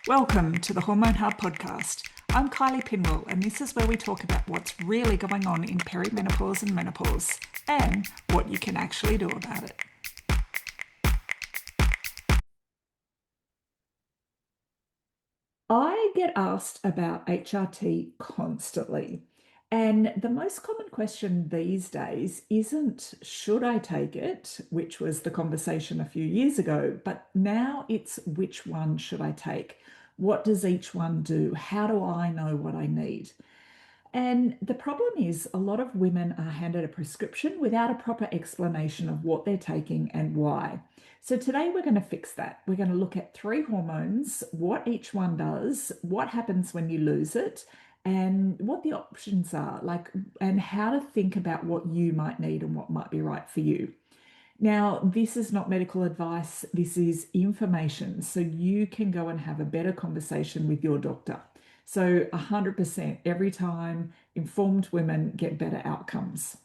Welcome to the Hormone Hub podcast. I'm Kylie Pinwell, and this is where we talk about what's really going on in perimenopause and menopause and what you can actually do about it. I get asked about HRT constantly. And the most common question these days isn't should I take it, which was the conversation a few years ago, but now it's which one should I take? What does each one do? How do I know what I need? And the problem is, a lot of women are handed a prescription without a proper explanation of what they're taking and why. So, today we're going to fix that. We're going to look at three hormones, what each one does, what happens when you lose it, and what the options are, and how to think about what you might need and what might be right for you. Now, this is not medical advice, this is information. So you can go and have a better conversation with your doctor. So 100% every time, informed women get better outcomes.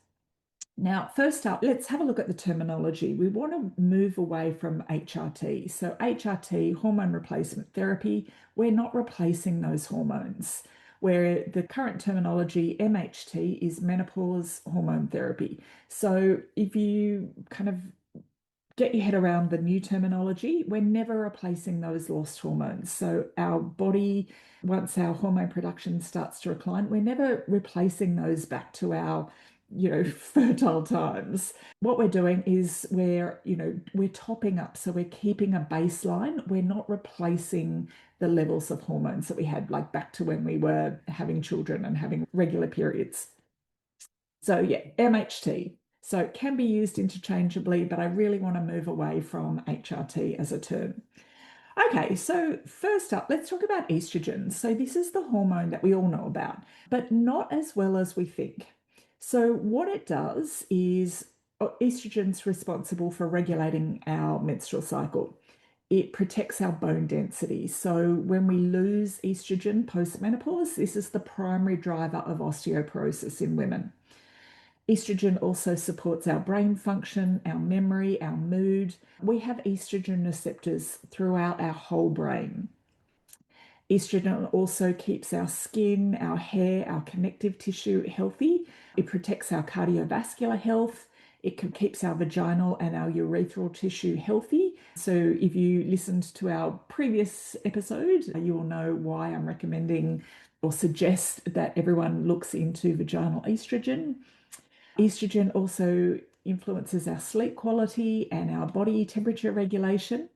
Now, first up, let's have a look at the terminology. We want to move away from HRT. So, HRT, hormone replacement therapy, we're not replacing those hormones. Where the current terminology, MHT, is menopause hormone therapy. So, if you kind of get your head around the new terminology, we're never replacing those lost hormones. So our body, once our hormone production starts to decline, we're never replacing those back to our, fertile times. What we're doing is we're topping up. So we're keeping a baseline. We're not replacing the levels of hormones that we had like back to when we were having children and having regular periods. So yeah, MHT. So it can be used interchangeably, but I really want to move away from HRT as a term. Okay, so first up, let's talk about estrogen. So this is the hormone that we all know about, but not as well as we think. So what it does is estrogen's responsible for regulating our menstrual cycle. It protects our bone density. So when we lose estrogen post-menopause, this is the primary driver of osteoporosis in women. Estrogen also supports our brain function, our memory, our mood. We have estrogen receptors throughout our whole brain. Estrogen also keeps our skin, our hair, our connective tissue healthy. It protects our cardiovascular health. It keeps our vaginal and our urethral tissue healthy. So, if you listened to our previous episode, you will know why I'm recommending or suggest that everyone looks into vaginal estrogen. Estrogen also influences our sleep quality and our body temperature regulation.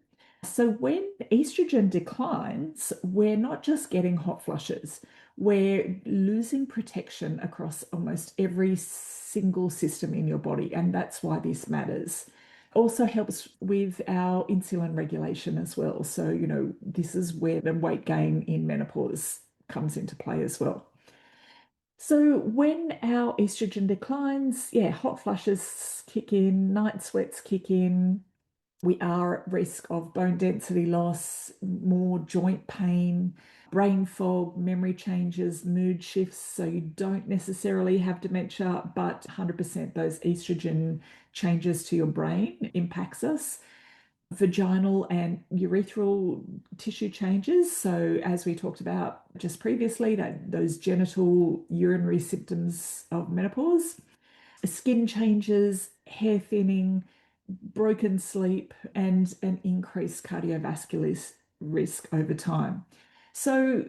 So, when estrogen declines, we're not just getting hot flushes, we're losing protection across almost every single system in your body. And that's why this matters. Also helps with our insulin regulation as well. So, this is where the weight gain in menopause comes into play as well. So when our estrogen declines, yeah, hot flushes kick in, night sweats kick in. We are at risk of bone density loss, more joint pain, brain fog, memory changes, mood shifts. So you don't necessarily have dementia, but 100% those estrogen changes to your brain impacts us. Vaginal and urethral tissue changes. So, as we talked about just previously, that those genital urinary symptoms of menopause, skin changes, hair thinning, broken sleep, and an increased cardiovascular risk over time. So,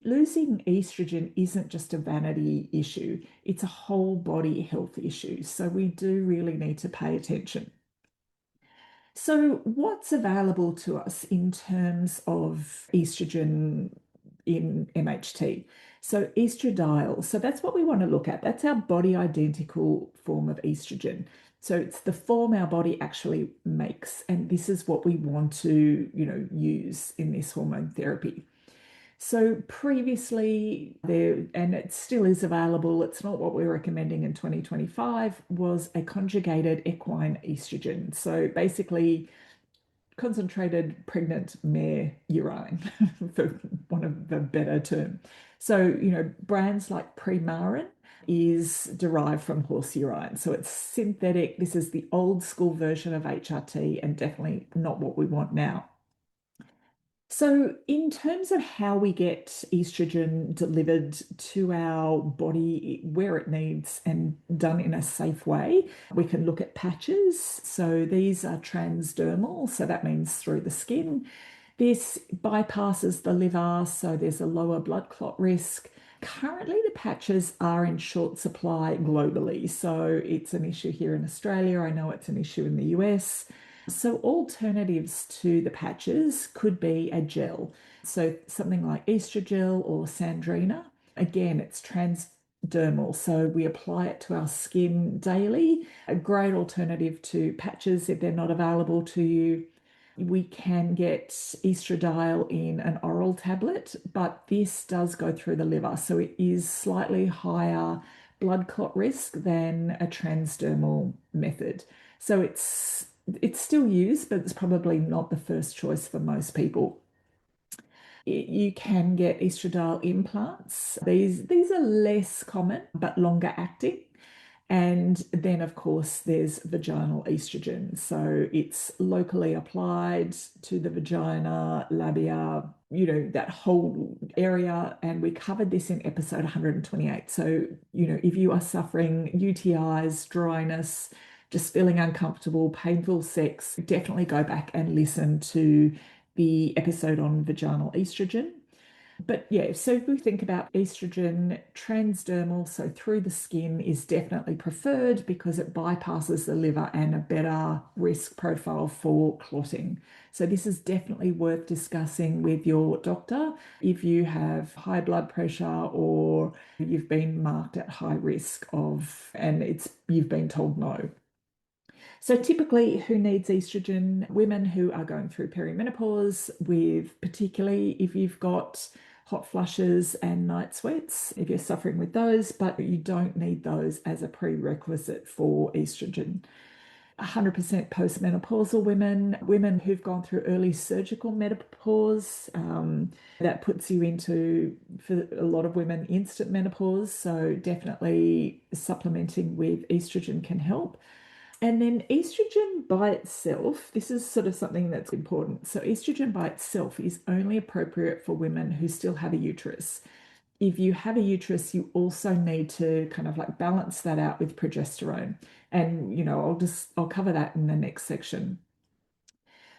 losing estrogen isn't just a vanity issue, it's a whole body health issue. So, we do really need to pay attention. So, what's available to us in terms of estrogen in MHT? So, estradiol. So, that's what we want to look at. That's our body identical form of estrogen. So, it's the form our body actually makes. And this is what we want to, use in this hormone therapy. So previously there, and it still is available, it's not what we're recommending in 2025, was a conjugated equine estrogen. So basically concentrated pregnant mare urine, for one of the better term. So, brands like Premarin is derived from horse urine. So it's synthetic. This is the old school version of HRT and definitely not what we want now. So, in terms of how we get estrogen delivered to our body where it needs and done in a safe way, we can look at patches. So, these are transdermal, so that means through the skin. This bypasses the liver, so there's a lower blood clot risk. Currently, the patches are in short supply globally, so it's an issue here in Australia. I know it's an issue in the US. So, alternatives to the patches could be a gel. So, something like Estrogel or Sandrina. Again, it's transdermal, so we apply it to our skin daily. A great alternative to patches if they're not available to you. We can get estradiol in an oral tablet, but this does go through the liver, so it is slightly higher blood clot risk than a transdermal method. So it's still used, but it's probably not the first choice for most people. You can get estradiol implants. These are less common but longer acting. And then, of course, there's vaginal estrogen. So it's locally applied to the vagina, labia, that whole area. And we covered this in episode 128. So, if you are suffering UTIs, dryness, just feeling uncomfortable, painful sex, definitely go back and listen to the episode on vaginal estrogen. But yeah, so if we think about estrogen, transdermal, so through the skin, is definitely preferred because it bypasses the liver and a better risk profile for clotting. So this is definitely worth discussing with your doctor if you have high blood pressure or you've been marked at high risk of, and you've been told no. So typically, who needs estrogen? Women who are going through perimenopause, with particularly if you've got hot flushes and night sweats, if you're suffering with those, but you don't need those as a prerequisite for estrogen. 100% postmenopausal women, women who've gone through early surgical menopause, that puts you into, for a lot of women, instant menopause. So definitely supplementing with estrogen can help. And then estrogen by itself, this is sort of something that's important. So, estrogen by itself is only appropriate for women who still have a uterus. If you have a uterus, you also need to kind of like balance that out with progesterone. And, I'll cover that in the next section.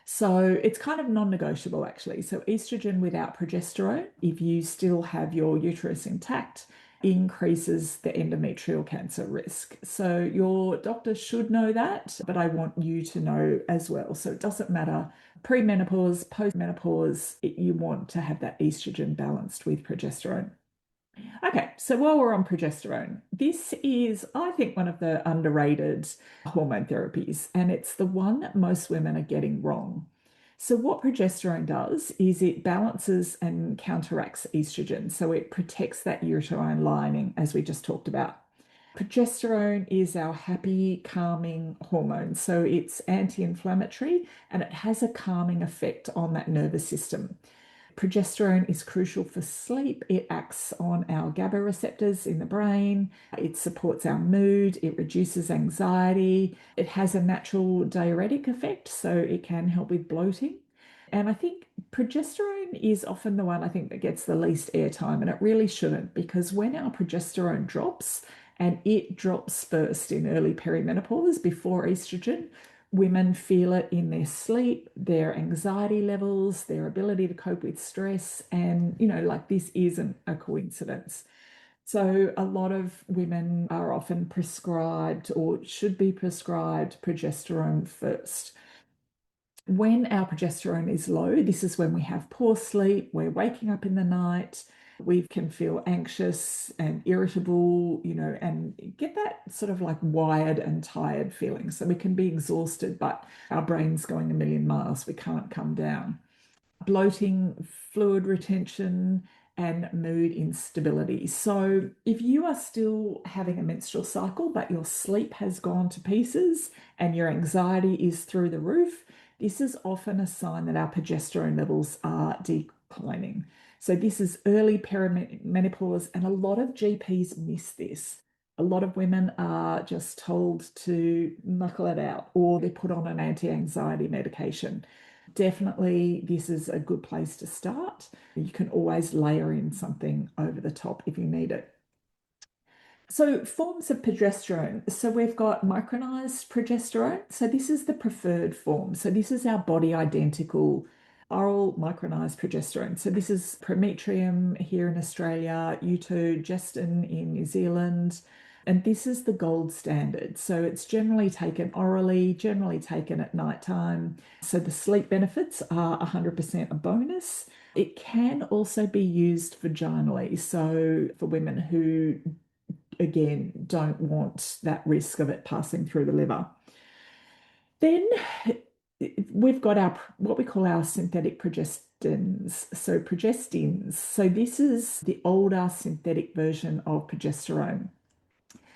So it's kind of non-negotiable actually. So estrogen without progesterone, if you still have your uterus intact, increases the endometrial cancer risk. So your doctor should know that, but I want you to know as well. So it doesn't matter premenopause, postmenopause, you want to have that estrogen balanced with progesterone. Okay, so while we're on progesterone, this is, I think, one of the underrated hormone therapies, and it's the one that most women are getting wrong. So, what progesterone does is it balances and counteracts estrogen. So, it protects that uterine lining, as we just talked about. Progesterone is our happy, calming hormone. So, it's anti inflammatory and it has a calming effect on that nervous system. Progesterone is crucial for sleep. It acts on our GABA receptors in the brain. It supports our mood. It reduces anxiety. It has a natural diuretic effect, so it can help with bloating. And I think progesterone is often the one I think that gets the least airtime, and it really shouldn't, because when our progesterone drops, and it drops first in early perimenopause before estrogen, women feel it in their sleep, their anxiety levels, their ability to cope with stress. And, like this isn't a coincidence. So, a lot of women are often prescribed or should be prescribed progesterone first. When our progesterone is low, this is when we have poor sleep, we're waking up in the night, we can feel anxious and irritable, and get that sort of like wired and tired feeling. So we can be exhausted, but our brain's going a million miles. We can't come down. Bloating, fluid retention, and mood instability. So, if you are still having a menstrual cycle, but your sleep has gone to pieces and your anxiety is through the roof, this is often a sign that our progesterone levels are declining. So, this is early perimenopause, and a lot of GPs miss this. A lot of women are just told to knuckle it out or they're put on an anti anxiety medication. definitely this is a good place to start. You can always layer in something over the top if you need it. So, forms of progesterone. So, we've got micronized progesterone. So, this is the preferred form. So, this is our body identical oral micronized progesterone. So, this is Prometrium here in Australia, Gestin in New Zealand. And this is the gold standard. So, it's generally taken orally, generally taken at nighttime. So, the sleep benefits are 100% a bonus. It can also be used vaginally. So, for women who again, don't want that risk of it passing through the liver. Then we've got our what we call our synthetic progestins. So progestins. So this is the older synthetic version of progesterone.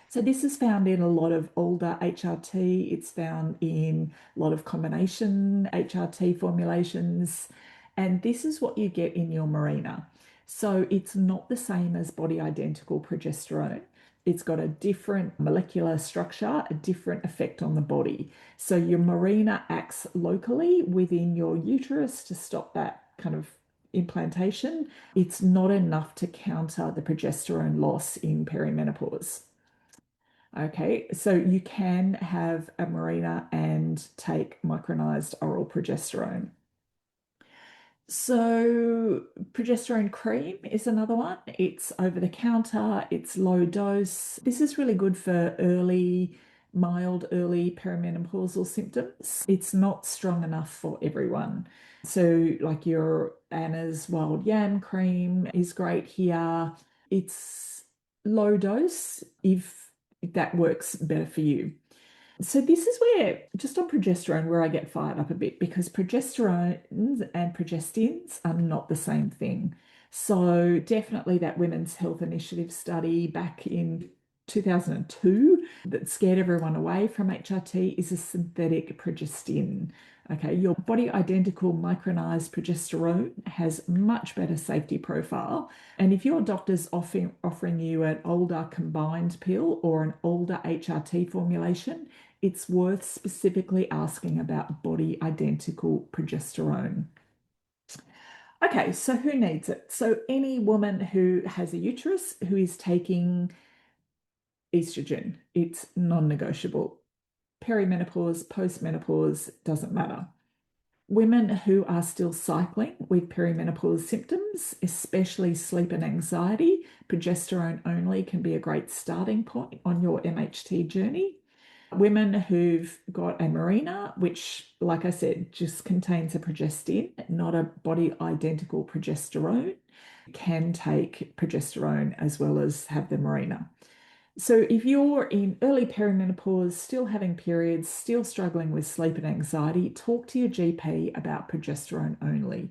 So this is found in a lot of older HRT. It's found in a lot of combination HRT formulations. And this is what you get in your Mirena. So it's not the same as body identical progesterone. It's got a different molecular structure, a different effect on the body. So your Mirena acts locally within your uterus to stop that kind of implantation. It's not enough to counter the progesterone loss in perimenopause. Okay, so you can have a Mirena and take micronized oral progesterone. So, progesterone cream is another one. It's over the counter, it's low dose. This is really good for mild early perimenopausal symptoms. It's not strong enough for everyone. So, like your Anna's wild yam cream is great here. It's low dose if that works better for you. So this is where, just on progesterone, where I get fired up a bit because progesterones and progestins are not the same thing. So definitely that Women's Health Initiative study back in 2002 that scared everyone away from HRT is a synthetic progestin. Okay, your body identical micronized progesterone has much better safety profile. And if your doctor's offering you an older combined pill or an older HRT formulation, it's worth specifically asking about body identical progesterone. Okay, so who needs it? So any woman who has a uterus who is taking estrogen, it's non-negotiable. Perimenopause, postmenopause, doesn't matter. Women who are still cycling with perimenopause symptoms, especially sleep and anxiety, progesterone only can be a great starting point on your MHT journey. Women who've got a Mirena, which, like I said, just contains a progestin, not a body identical progesterone, can take progesterone as well as have the Mirena. So if you're in early perimenopause, still having periods, still struggling with sleep and anxiety, talk to your GP about progesterone only.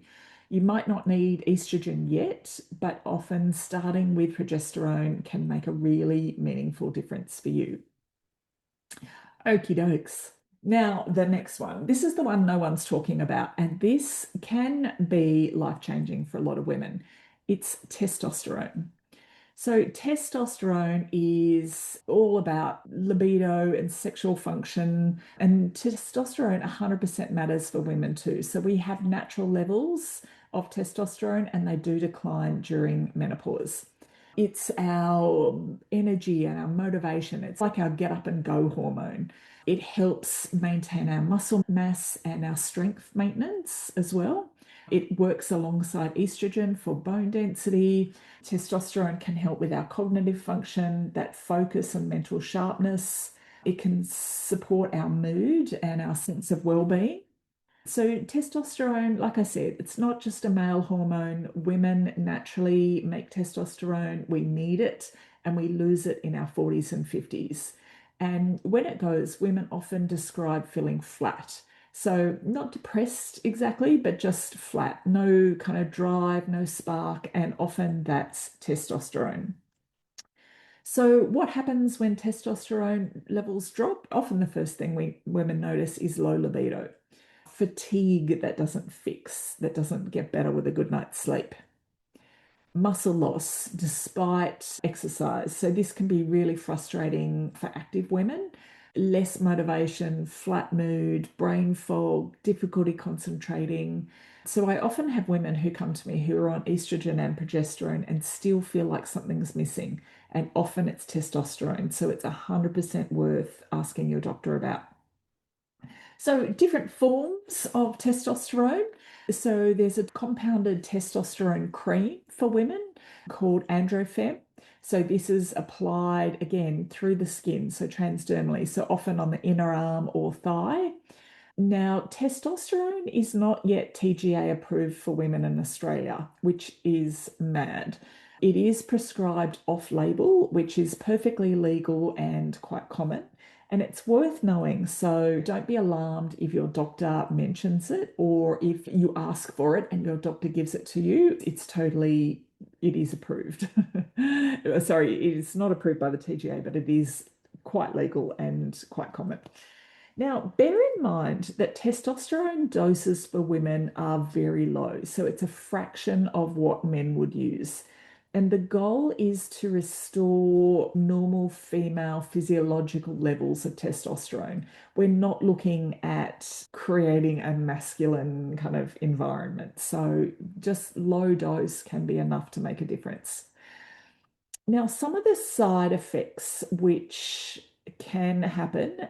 You might not need estrogen yet, but often starting with progesterone can make a really meaningful difference for you. Okie dokes. Now, the next one. This is the one no one's talking about, and this can be life-changing for a lot of women. It's testosterone. So, testosterone is all about libido and sexual function, and testosterone 100% matters for women too. So, we have natural levels of testosterone, and they do decline during menopause. It's our energy and our motivation. It's like our get up and go hormone. It helps maintain our muscle mass and our strength maintenance as well. It works alongside estrogen for bone density. Testosterone can help with our cognitive function, that focus and mental sharpness. It can support our mood and our sense of well-being. So, testosterone, like I said, it's not just a male hormone. Women naturally make testosterone. We need it and we lose it in our 40s and 50s. And when it goes, women often describe feeling flat. So, not depressed exactly, but just flat. No kind of drive, no spark. And often that's testosterone. So, what happens when testosterone levels drop? Often the first thing women notice is low libido, fatigue that doesn't fix, that doesn't get better with a good night's sleep, muscle loss despite exercise. So, this can be really frustrating for active women. less motivation, flat mood, brain fog, difficulty concentrating. So I often have women who come to me who are on estrogen and progesterone and still feel like something's missing. And often it's testosterone. So it's 100% worth asking your doctor about. So, different forms of testosterone. So, there's a compounded testosterone cream for women called Androfem. So, this is applied again through the skin, so transdermally, so often on the inner arm or thigh. Now, testosterone is not yet TGA approved for women in Australia, which is mad. It is prescribed off label, which is perfectly legal and quite common. And it's worth knowing. So don't be alarmed if your doctor mentions it or if you ask for it and your doctor gives it to you. It is approved. Sorry, it is not approved by the TGA, but it is quite legal and quite common. Now, bear in mind that testosterone doses for women are very low, so it's a fraction of what men would use. And the goal is to restore normal female physiological levels of testosterone. We're not looking at creating a masculine kind of environment. So just low dose can be enough to make a difference. Now, some of the side effects which can happen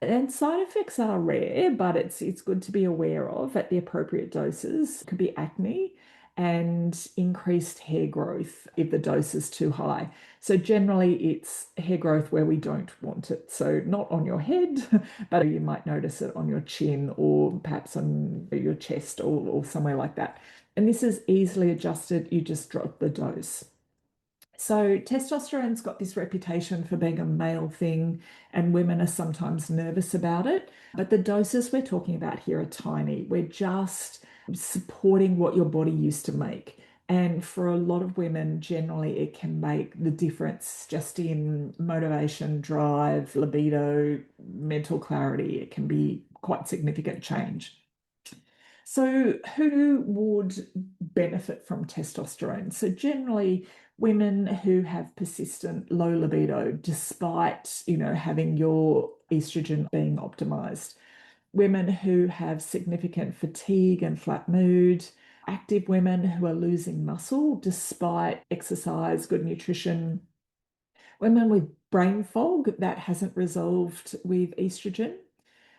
and side effects are rare, but it's good to be aware of at the appropriate doses. It could be acne and increased hair growth if the dose is too high. So generally it's hair growth where we don't want it. So not on your head, but you might notice it on your chin or perhaps on your chest or somewhere like that. And this is easily adjusted. You just drop the dose. So, testosterone's got this reputation for being a male thing, and women are sometimes nervous about it. But the doses we're talking about here are tiny. We're just supporting what your body used to make. And for a lot of women, generally, it can make the difference just in motivation, drive, libido, mental clarity. It can be quite significant change. So, who would benefit from testosterone? So, generally, women who have persistent low libido, despite having your estrogen being optimized, women who have significant fatigue and flat mood, active women who are losing muscle despite exercise, good nutrition, women with brain fog that hasn't resolved with estrogen.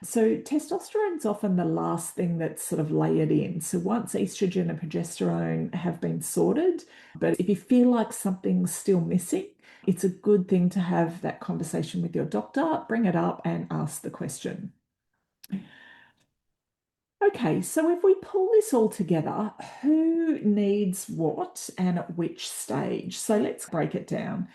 So testosterone is often the last thing that's sort of layered in. So once estrogen and progesterone have been sorted, but if you feel like something's still missing, it's a good thing to have that conversation with your doctor, bring it up and ask the question. Okay, so if we pull this all together, who needs what and at which stage? So let's break it down.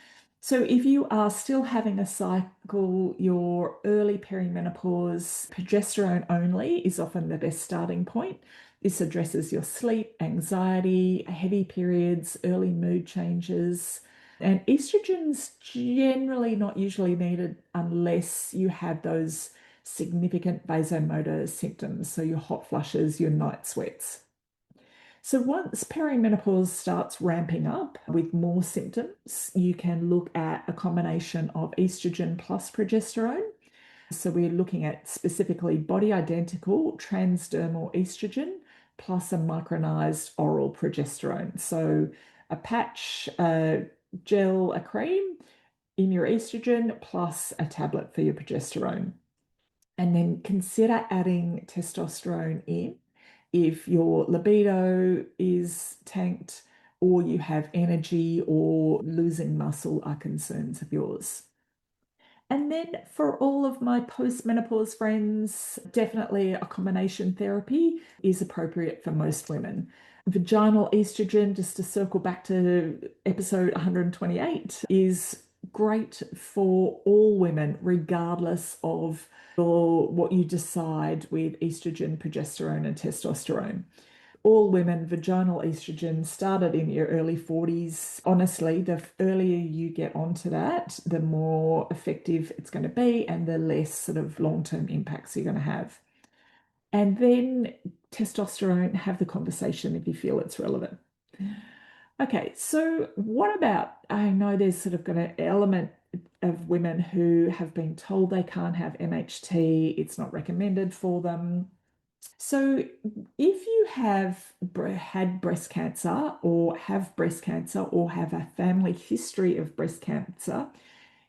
So if you are still having a cycle, your early perimenopause, progesterone only is often the best starting point. This addresses your sleep, anxiety, heavy periods, early mood changes. And estrogen's generally not usually needed unless you have those significant vasomotor symptoms, so your hot flushes, your night sweats. So once perimenopause starts ramping up with more symptoms, you can look at a combination of estrogen plus progesterone. So we're looking at specifically body identical transdermal estrogen plus a micronised oral progesterone. So a patch, a gel, a cream in your estrogen plus a tablet for your progesterone. And then consider adding testosterone in if your libido is tanked or you have energy or losing muscle are concerns of yours. And then for all of my postmenopause friends, definitely a combination therapy is appropriate for most women. Vaginal estrogen, just to circle back to episode 128, is great for all women, regardless of what you decide with estrogen, progesterone, and testosterone. All women, vaginal estrogen started in your early 40s. Honestly, the earlier you get onto that, the more effective it's going to be and the less sort of long-term impacts you're going to have. And then testosterone, have the conversation if you feel it's relevant. Okay, so what about, I know there's sort of got an element of women who have been told they can't have MHT, it's not recommended for them. So, if you have had breast cancer or have breast cancer or have a family history of breast cancer,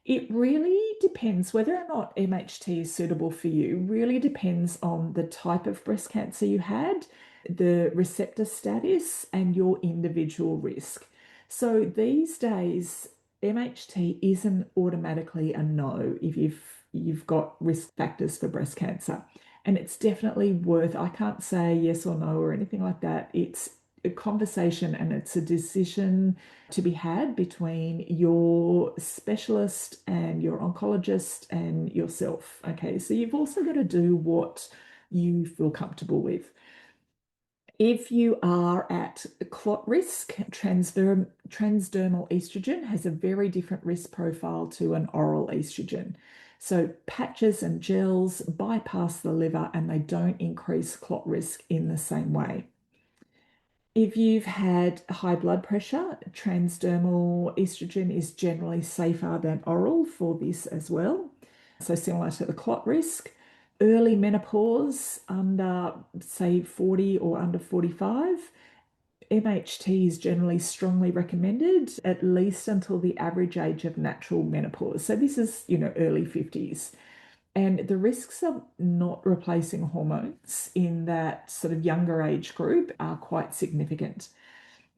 it really depends whether or not MHT is suitable for you, really depends on the type of breast cancer you had, the receptor status, and your individual risk. So these days, MHT isn't automatically a no if you've got risk factors for breast cancer. And it's definitely worth, I can't say yes or no or anything like that. It's a conversation and it's a decision to be had between your specialist and your oncologist and yourself. Okay, so you've also got to do what you feel comfortable with. If you are at clot risk, transdermal estrogen has a very different risk profile to an oral estrogen. So patches and gels bypass the liver and they don't increase clot risk in the same way. If you've had high blood pressure, transdermal estrogen is generally safer than oral for this as well. So similar to the clot risk. Early menopause under, say, 40 or under 45, MHT is generally strongly recommended, at least until the average age of natural menopause. So this is, early 50s. And the risks of not replacing hormones in that sort of younger age group are quite significant.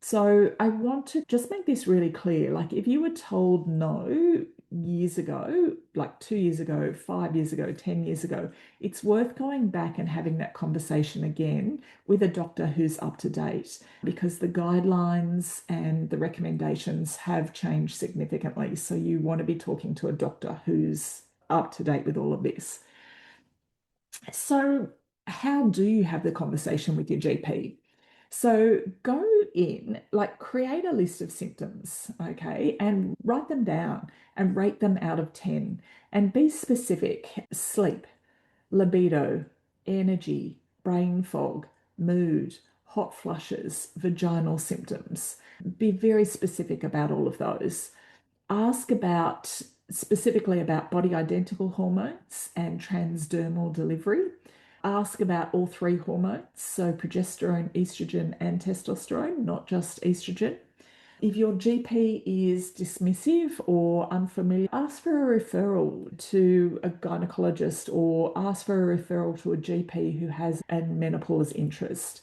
So I want to just make this really clear. Like if you were told no years ago, like 2 years ago, 5 years ago, 10 years ago, it's worth going back and having that conversation again with a doctor who's up to date because the guidelines and the recommendations have changed significantly. So you want to be talking to a doctor who's up to date with all of this. So how do you have the conversation with your GP? So go in, like create a list of symptoms, okay, and write them down and rate them out of 10 and be specific. Sleep, libido, energy, brain fog, mood, hot flushes, vaginal symptoms. Be very specific about all of those. Ask specifically about body identical hormones and transdermal delivery. Ask about all three hormones, so progesterone, estrogen, and testosterone, not just estrogen. If your GP is dismissive or unfamiliar, ask for a referral to a gynecologist or ask for a referral to a GP who has a menopause interest.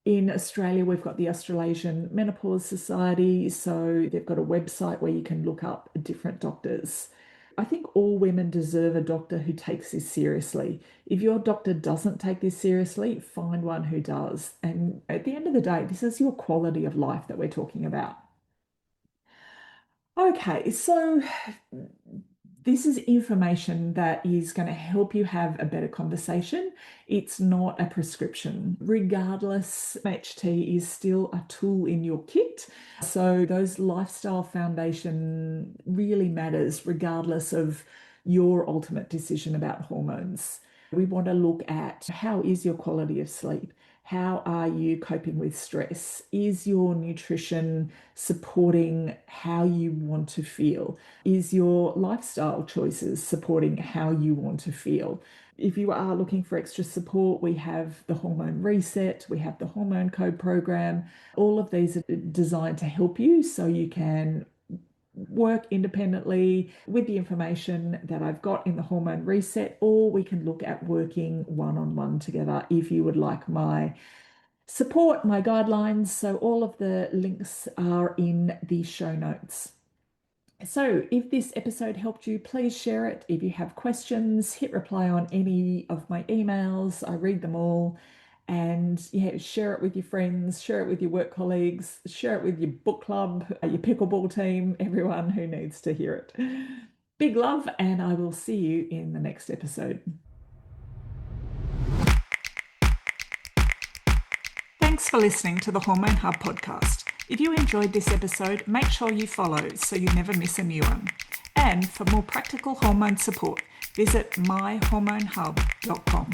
In Australia, we've got the Australasian Menopause Society, so they've got a website where you can look up different doctors. I think all women deserve a doctor who takes this seriously. If your doctor doesn't take this seriously, find one who does. And at the end of the day, this is your quality of life that we're talking about. Okay, so this is information that is going to help you have a better conversation. It's not a prescription. Regardless, MHT is still a tool in your kit. So those lifestyle foundation really matters regardless of your ultimate decision about hormones. We want to look at how is your quality of sleep? How are you coping with stress? Is your nutrition supporting how you want to feel? Is your lifestyle choices supporting how you want to feel? If you are looking for extra support, we have the hormone reset, we have the hormone code program. All of these are designed to help you so you can work independently with the information that I've got in the hormone reset, or we can look at working one-on-one together if you would like my support, my guidelines. So all of the links are in the show notes. So if this episode helped you, please share it. If you have questions, hit reply on any of my emails. I read them all. And yeah, share it with your friends, share it with your work colleagues, share it with your book club, your pickleball team, everyone who needs to hear it. Big love, and I will see you in the next episode. Thanks for listening to the Hormone Hub podcast. If you enjoyed this episode, make sure you follow so you never miss a new one. And for more practical hormone support, visit myhormonehub.com.